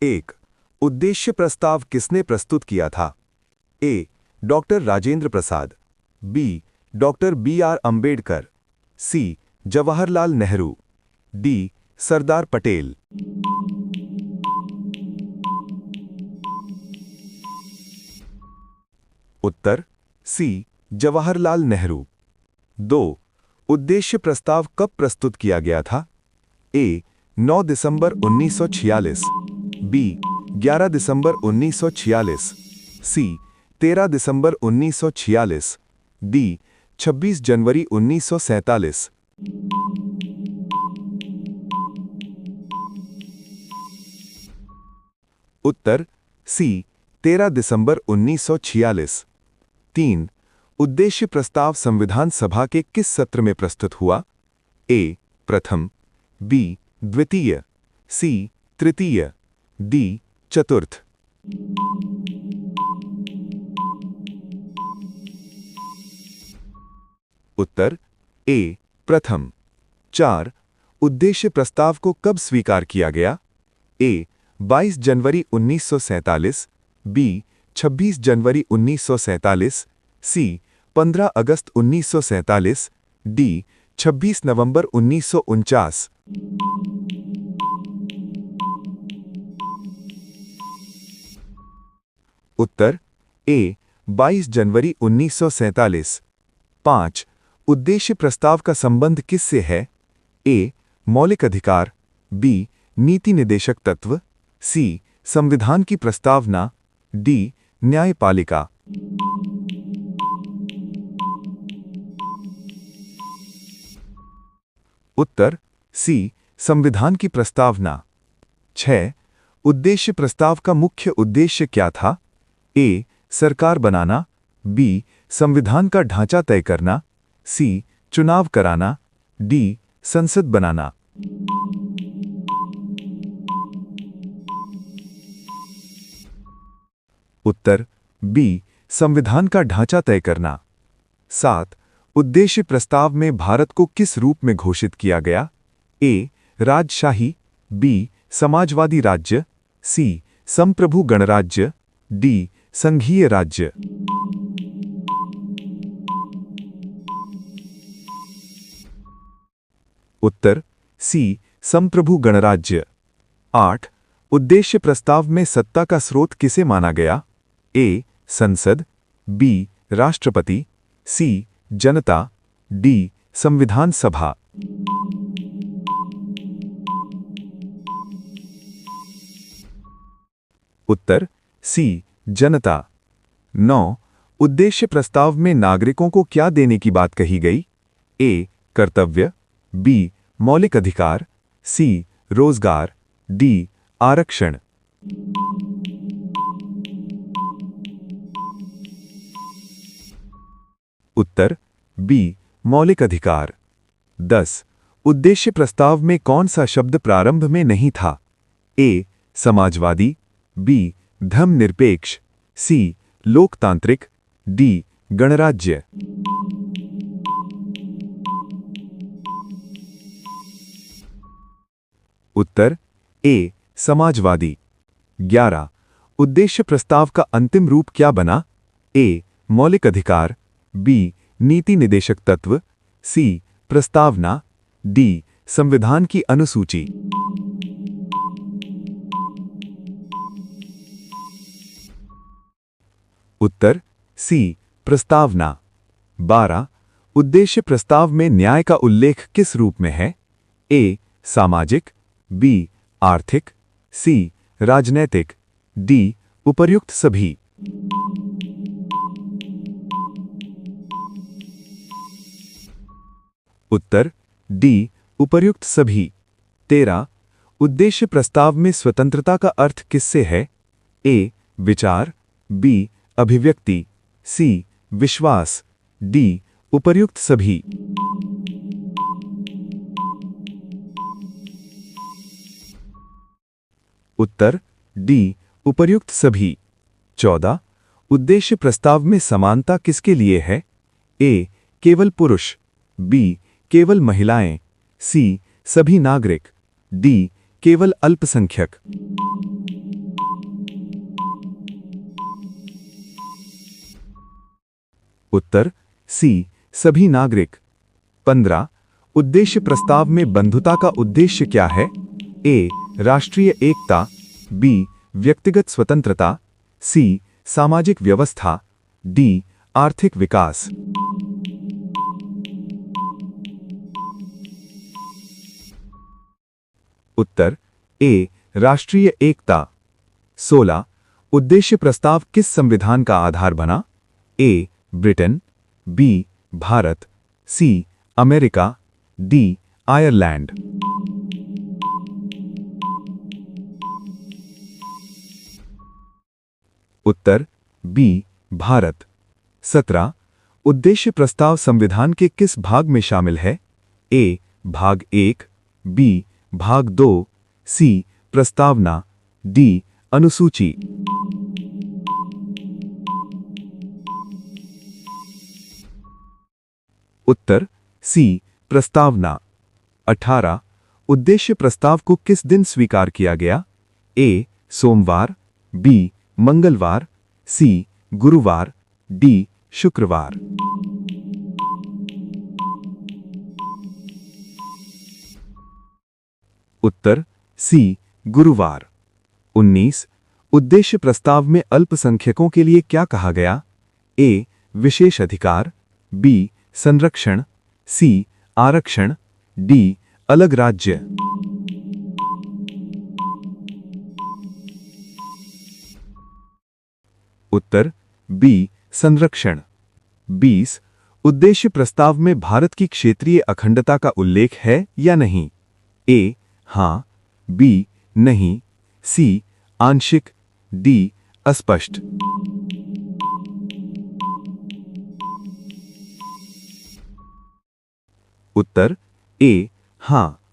एक। उद्देश्य प्रस्ताव किसने प्रस्तुत किया था? ए. Doctor Rajendra Prasad, B. Doctor B.R. Ambedkar, सी. जवाहरलाल नेहरू, डी. सरदार पटेल। उत्तर सी. जवाहरलाल नेहरू। 2. उद्देश्य प्रस्ताव कब प्रस्तुत किया गया था? ए. 9 दिसंबर 1946, बी. 11 दिसंबर 1946, सी. 13 दिसंबर 1946, डी. 26 जनवरी 1947। उत्तर सी. 13 दिसंबर 1946। 3. उद्देश्य प्रस्ताव संविधान सभा के किस सत्र में प्रस्तुत हुआ? ए. प्रथम, बी. द्वितीय, सी. तृतीय, डी. चतुर्थ। उत्तर ए. प्रथम। 4. उद्देश्य प्रस्ताव को कब स्वीकार किया गया? ए. 22 जनवरी 1947, बी. 26 जनवरी 1947, सी. 15 अगस्त 1947, डी. 26 नवंबर 1949। उत्तर ए. 22 जनवरी 1947। 5. उद्देश्य प्रस्ताव का संबंध किससे है? ए. मौलिक अधिकार, बी. नीति निदेशक तत्व, सी. संविधान की प्रस्तावना, डी. न्यायपालिका। उत्तर सी. संविधान की प्रस्तावना। 6. उद्देश्य प्रस्ताव का मुख्य उद्देश्य क्या था? ए. सरकार बनाना, बी. संविधान का ढांचा तय करना, सी. चुनाव कराना, डी. संसद बनाना। उत्तर बी. संविधान का ढांचा तय करना। 7. उद्देश्य प्रस्ताव में भारत को किस रूप में घोषित किया गया? ए. राजशाही, बी. समाजवादी राज्य, सी. संप्रभु गणराज्य, डी. संघीय राज्य। उत्तर सी. संप्रभु गणराज्य। 8. उद्देश्य प्रस्ताव में सत्ता का स्रोत किसे माना गया? ए. संसद, बी. राष्ट्रपति, सी. जनता, डी. संविधान सभा। उत्तर सी. जनता। 9. उद्देश्य प्रस्ताव में नागरिकों को क्या देने की बात कही गई? ए. कर्तव्य, बी. मौलिक अधिकार, सी. रोजगार, डी. आरक्षण। उत्तर बी. मौलिक अधिकार। 10. उद्देश्य प्रस्ताव में कौन सा शब्द प्रारंभ में नहीं था? ए. समाजवादी, बी. धर्मनिरपेक्ष, सी. लोकतांत्रिक, डी. गणराज्य। उत्तर ए. समाजवादी। 11. उद्देश्य प्रस्ताव का अंतिम रूप क्या बना? ए. मौलिक अधिकार, बी. नीति निदेशक तत्व, सी. प्रस्तावना, डी. संविधान की अनुसूची। उत्तर सी. प्रस्तावना। 12. उद्देश्य प्रस्ताव में न्याय का उल्लेख किस रूप में है? ए. सामाजिक, बी. आर्थिक, सी. राजनैतिक, डी. उपर्युक्त सभी। उत्तर डी. उपर्युक्त सभी। 13. उद्देश्य प्रस्ताव में स्वतंत्रता का अर्थ किससे है? ए. विचार, बी. अभिव्यक्ति, सी. विश्वास, डी. उपर्युक्त सभी। उत्तर डी. उपर्युक्त सभी। 14. उद्देश्य प्रस्ताव में समानता किसके लिए है? ए. केवल पुरुष, बी. केवल महिलाएं, सी. सभी नागरिक, डी. केवल अल्पसंख्यक। उत्तर सी सभी नागरिक। 15 उद्देश्य प्रस्ताव में बंधुता का उद्देश्य क्या है? ए राष्ट्रीय एकता, बी व्यक्तिगत स्वतंत्रता, सी सामाजिक व्यवस्था, डी आर्थिक विकास। उत्तर ए राष्ट्रीय एकता। 16 उद्देश्य प्रस्ताव किस संविधान का आधार बना? A Britain, B Bharat, C America, D Ireland. उत्तर बी भारत। 17 उद्देश्य प्रस्ताव संविधान के किस भाग में शामिल है? ए भाग 1, बी भाग 2, सी प्रस्तावना, डी अनुसूची। उत्तर सी प्रस्तावना। 18 उद्देश्य प्रस्ताव को किस दिन स्वीकार किया गया? ए सोमवार, बी मंगलवार, सी गुरुवार, डी शुक्रवार। उत्तर सी गुरुवार। 19 उद्देश्य प्रस्ताव में अल्पसंख्यकों के लिए क्या कहा गया? ए विशेष अधिकार, बी संरक्षण, सी आरक्षण, डी अलग राज्य। उत्तर बी संरक्षण। 20 उद्देश्य प्रस्ताव में भारत की क्षेत्रीय अखंडता का उल्लेख है या नहीं? ए हां, बी नहीं, सी आंशिक, डी अस्पष्ट। उत्तर ए हां,